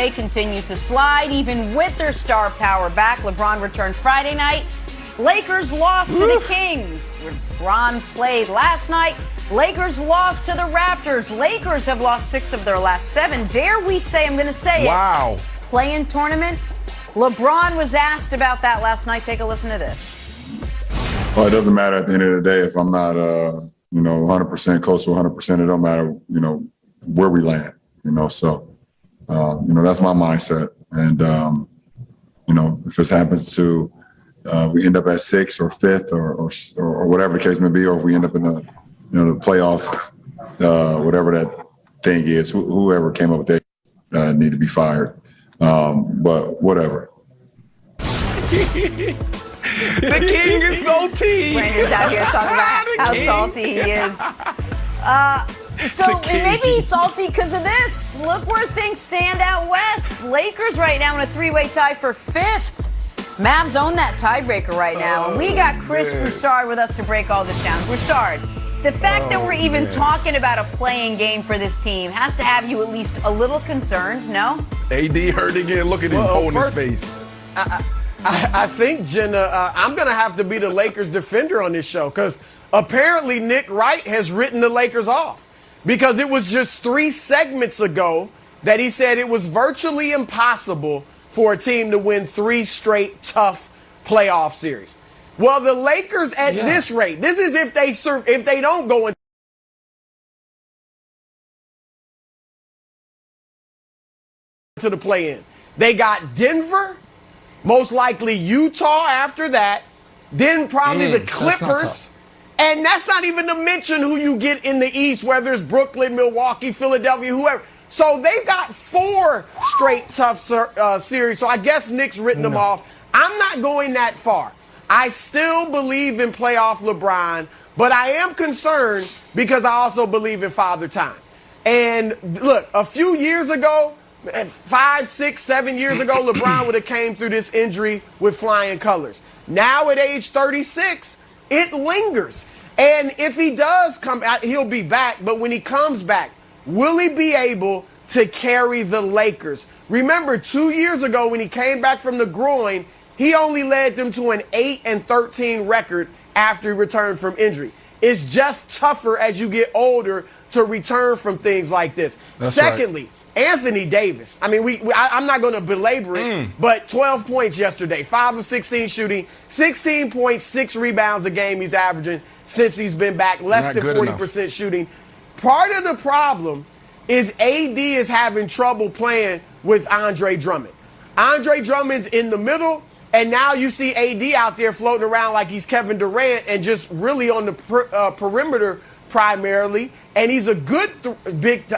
They continue to slide even with their star power back. LeBron returned Friday night. Lakers lost to the Kings. LeBron played last night. Lakers lost to the Raptors. Lakers have lost 6 of their last 7. Dare we say, I'm going to say wow. it. Play-in tournament. LeBron was asked about that last night. Take a listen to this. Well, it doesn't matter at the end of the day if I'm not, 100% close to 100%. It don't matter, where we land, so. That's my mindset. And, if this happens to, we end up at 6th or 5th or whatever the case may be, or if we end up in the playoff, whatever that thing is, whoever came up with that need to be fired. But whatever. The king is salty. Brandon's out here talking about how salty he is. So maybe he's salty because of this. Look where things stand out west. Lakers right now in a 3-way tie for 5th. Mavs own that tiebreaker right now. And we got Chris Broussard with us to break all this down. Broussard, the fact that we're even talking about a playing game for this team has to have you at least a little concerned, no? AD hurt again. Look at him holding his face. I think, Jenna, I'm going to have to be the Lakers defender on this show because apparently Nick Wright has written the Lakers off. Because it was just 3 segments ago that he said it was virtually impossible for a team to win 3 straight tough playoff series. Well, the Lakers at this rate, this is if they don't go into the play-in. They got Denver, most likely Utah after that, then probably the Clippers. And that's not even to mention who you get in the East, whether it's Brooklyn, Milwaukee, Philadelphia, whoever. So they've got 4 straight tough series. So I guess Nick's written them off. I'm not going that far. I still believe in playoff LeBron, but I am concerned because I also believe in Father Time. And look, a few years ago, 5, 6, 7 years ago, LeBron would have came through this injury with flying colors. Now at age 36, it lingers. And if he does come out, he'll be back. But when he comes back, will he be able to carry the Lakers? Remember, 2 years ago when he came back from the groin, he only led them to an 8-13 record after he returned from injury. It's just tougher as you get older to return from things like this. That's Secondly, right. Anthony Davis. I mean, I'm not going to belabor it, but 12 points yesterday, 5 of 16 shooting, 16.6 rebounds a game he's averaging since he's been back, less than 40% shooting. Part of the problem is AD is having trouble playing with Andre Drummond. Andre Drummond's in the middle, and now you see AD out there floating around like he's Kevin Durant and just really on the perimeter primarily. And he's a good big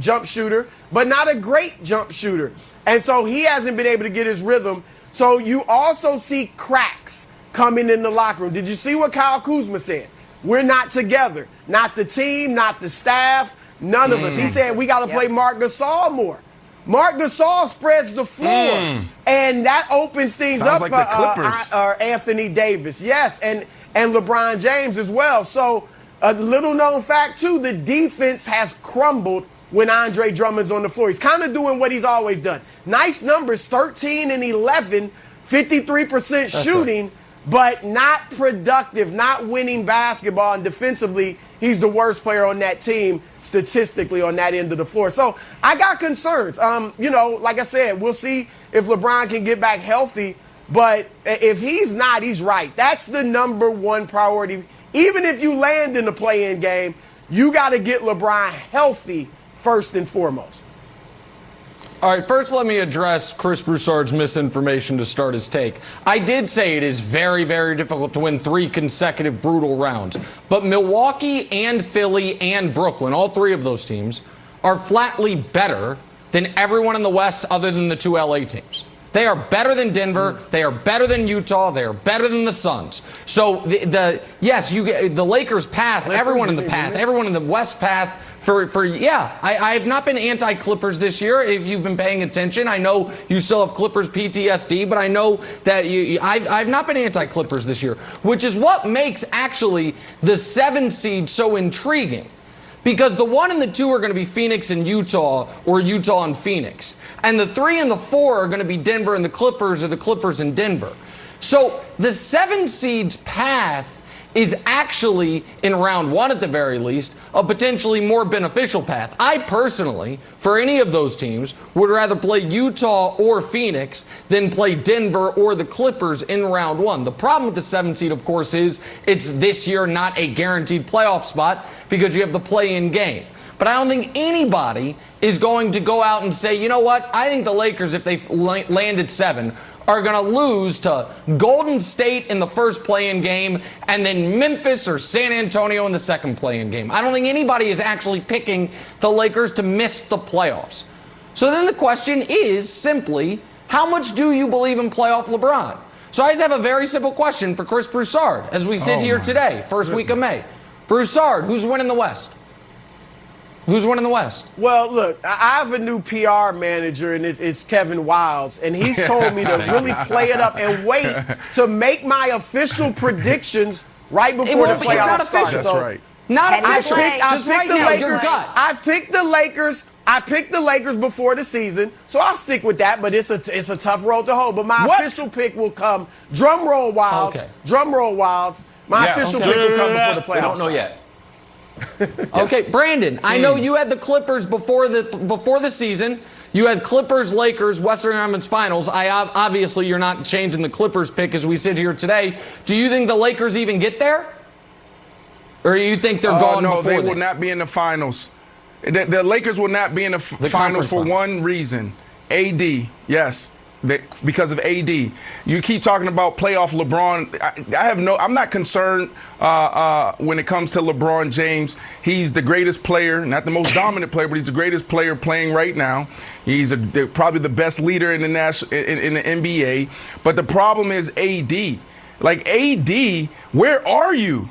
jump shooter, but not a great jump shooter. And so he hasn't been able to get his rhythm. So you also see cracks coming in the locker room. Did you see what Kyle Kuzma said? We're not together. Not the team, not the staff, none of us. He said we got to play Marc Gasol more. Marc Gasol spreads the floor, and that opens things up like for Anthony Davis. Yes, and LeBron James as well. So a little known fact, too, the defense has crumbled when Andre Drummond's on the floor. He's kind of doing what he's always done. Nice numbers, 13 and 11, 53% shooting, but not productive, not winning basketball. And defensively, he's the worst player on that team statistically on that end of the floor. So I got concerns. Like I said, we'll see if LeBron can get back healthy. But if he's not, he's right. That's the number one priority. Even if you land in the play-in game, you got to get LeBron healthy first and foremost. All right, first let me address Chris Broussard's misinformation to start his take. I did say it is very, very difficult to win 3 consecutive brutal rounds. But Milwaukee and Philly and Brooklyn, all 3 of those teams, are flatly better than everyone in the West other than the 2 LA teams. They are better than Denver. They are better than Utah. They are better than the Suns. So the Lakers path, everyone in the path, everyone in the West path I have not been anti-Clippers this year. If you've been paying attention, I know you still have Clippers PTSD, but I know that I've not been anti-Clippers this year, which is what makes actually the 7 seed so intriguing. Because the 1 and the 2 are going to be Phoenix and Utah, or Utah and Phoenix. And the 3 and the 4 are going to be Denver and the Clippers, or the Clippers and Denver. So the 7 seed's path is actually, in round 1 at the very least, a potentially more beneficial path. I personally, for any of those teams, would rather play Utah or Phoenix than play Denver or the Clippers in round 1. The problem with the 7 seed, of course, is it's this year not a guaranteed playoff spot because you have the play-in game. But I don't think anybody is going to go out and say, you know what, I think the Lakers, if they landed 7, are going to lose to Golden State in the first play-in game and then Memphis or San Antonio in the second play-in game. I don't think anybody is actually picking the Lakers to miss the playoffs. So then the question is simply, how much do you believe in playoff LeBron? So I just have a very simple question for Chris Broussard as we sit here today, first week of May. Broussard, who's winning the West? Who's winning the West? Well, look, I have a new PR manager, and it's Kevin Wilds, and he's told me to really play it up and wait to make my official predictions right before the playoffs It's not start. official. That's right. Not official. Just right now, your gut. I picked the Lakers. I picked the Lakers before the season, so I'll stick with that. But it's a tough road to hold. But my official pick will come. Drum roll, Wilds. Okay. Drum roll, Wilds. My official pick will come before the playoffs. We don't know yet. Okay, Brandon, I know you had the Clippers before the season. You had Clippers, Lakers, Western Conference Finals. Obviously, you're not changing the Clippers pick as we sit here today. Do you think the Lakers even get there? Or do you think they're gone no, before they will not be in the finals. The Lakers will not be in the finals for one reason. AD, yes. Because of AD. You keep talking about playoff LeBron. I'm not concerned when it comes to LeBron James. He's the greatest player, not the most dominant player, but he's the greatest player playing right now. He's probably the best leader in the in the NBA. But the problem is AD. Like, AD, where are you?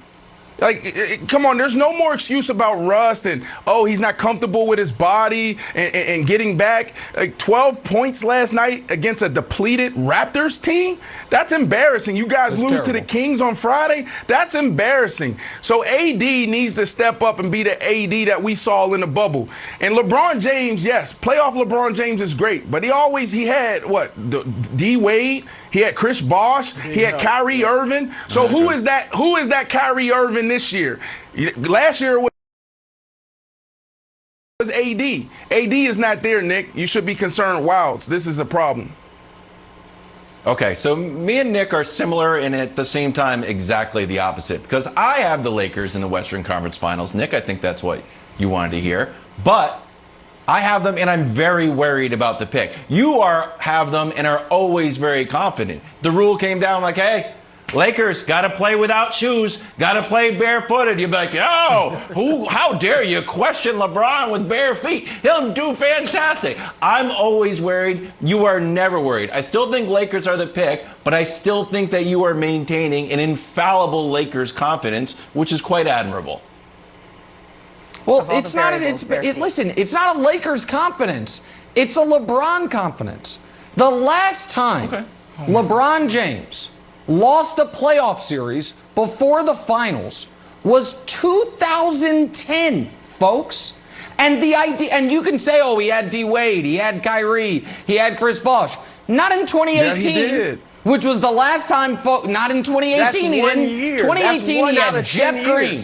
Like, come on, there's no more excuse about rust and, he's not comfortable with his body and getting back. Like, 12 points last night against a depleted Raptors team? That's embarrassing. You guys lose to the Kings on Friday? That's embarrassing. So AD needs to step up and be the AD that we saw in the bubble. And LeBron James, yes, playoff LeBron James is great, but he had, D Wade, he had Chris Bosh, he had Kyrie Irving. So who is that Kyrie Irving this year? Last year it was AD. AD is not there, Nick. You should be concerned. Wow, this is a problem. Okay, so me and Nick are similar and at the same time exactly the opposite, because I have the Lakers in the Western Conference Finals. Nick, I think that's what you wanted to hear. But I have them, and I'm very worried about the pick. You have them and are always very confident. The rule came down like, hey, Lakers got to play without shoes, got to play barefooted. You'd be like, how dare you question LeBron with bare feet? He'll do fantastic. I'm always worried. You are never worried. I still think Lakers are the pick, but I still think that you are maintaining an infallible Lakers confidence, which is quite admirable. Well, it's not a Lakers confidence. It's a LeBron confidence. The last time LeBron James lost a playoff series before the finals was 2010, folks. And the idea, and you can say, he had D Wade, he had Kyrie, he had Chris Bosh. Not in 2018. Yeah, he did. Which was the last time, not in 2018. That's he one didn't. year. 2018, he had Jeff Green.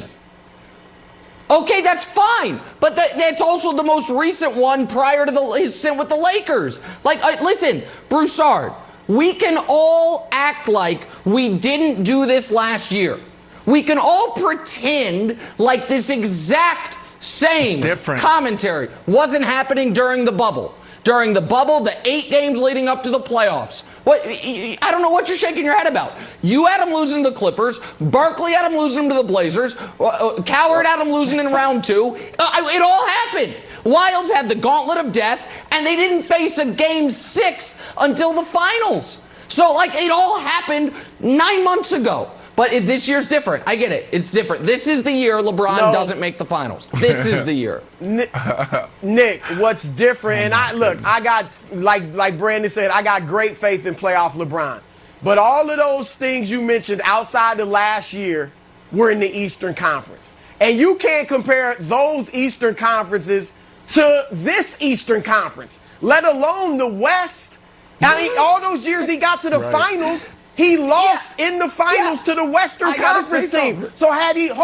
Okay, that's fine, but that's also the most recent one prior to his stint with the Lakers. Like, listen, Broussard, we can all act like we didn't do this last year. We can all pretend like this exact same commentary wasn't happening during the bubble. During the bubble, the 8 games leading up to the playoffs. I don't know what you're shaking your head about. You had them losing to the Clippers. Barkley had them losing to the Blazers. Coward had them losing in round 2. It all happened. Wilds had the gauntlet of death, and they didn't face a game 6 until the finals. So, it all happened 9 months ago. But this year's different. I get it. It's different. This is the year LeBron doesn't make the finals. This is the year. Nick, what's different? And I got, like Brandon said, I got great faith in playoff LeBron. But all of those things you mentioned outside the last year were in the Eastern Conference. And you can't compare those Eastern conferences to this Eastern Conference, let alone the West. I mean, all those years he got to the finals, he lost in the finals to the Western Conference team. So had he been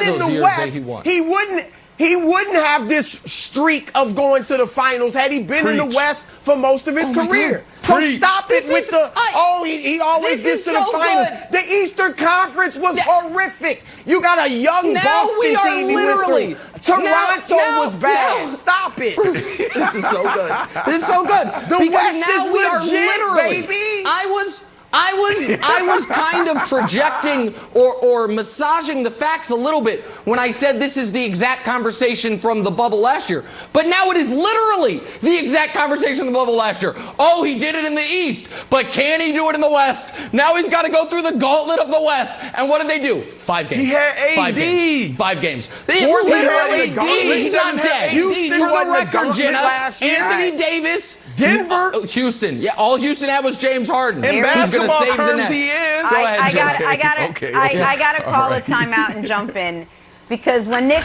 in the West, he wouldn't have this streak of going to the finals had he been in the West for most of his career. So stop it with he always gets to the finals. Good. The Eastern Conference was horrific. You got a young Boston team he went through. Toronto was bad. Stop it. This is so good. This is so good. The West is legit, baby. I was kind of projecting or massaging the facts a little bit when I said this is the exact conversation from the bubble last year. But now it is literally the exact conversation from the bubble last year. Oh, he did it in the East, but can he do it in the West? Now he's got to go through the gauntlet of the West. And what did they do? 5 games. He had AD. 5 games. 5 games. He's not dead. Houston For the won the record, gauntlet Jenna, last year. Anthony Davis. Denver. Houston. Yeah, all Houston had was James Harden. In who's going to basketball save the terms, Nets. he is. Go ahead, Jenna. I got to call a timeout and jump in because when Nick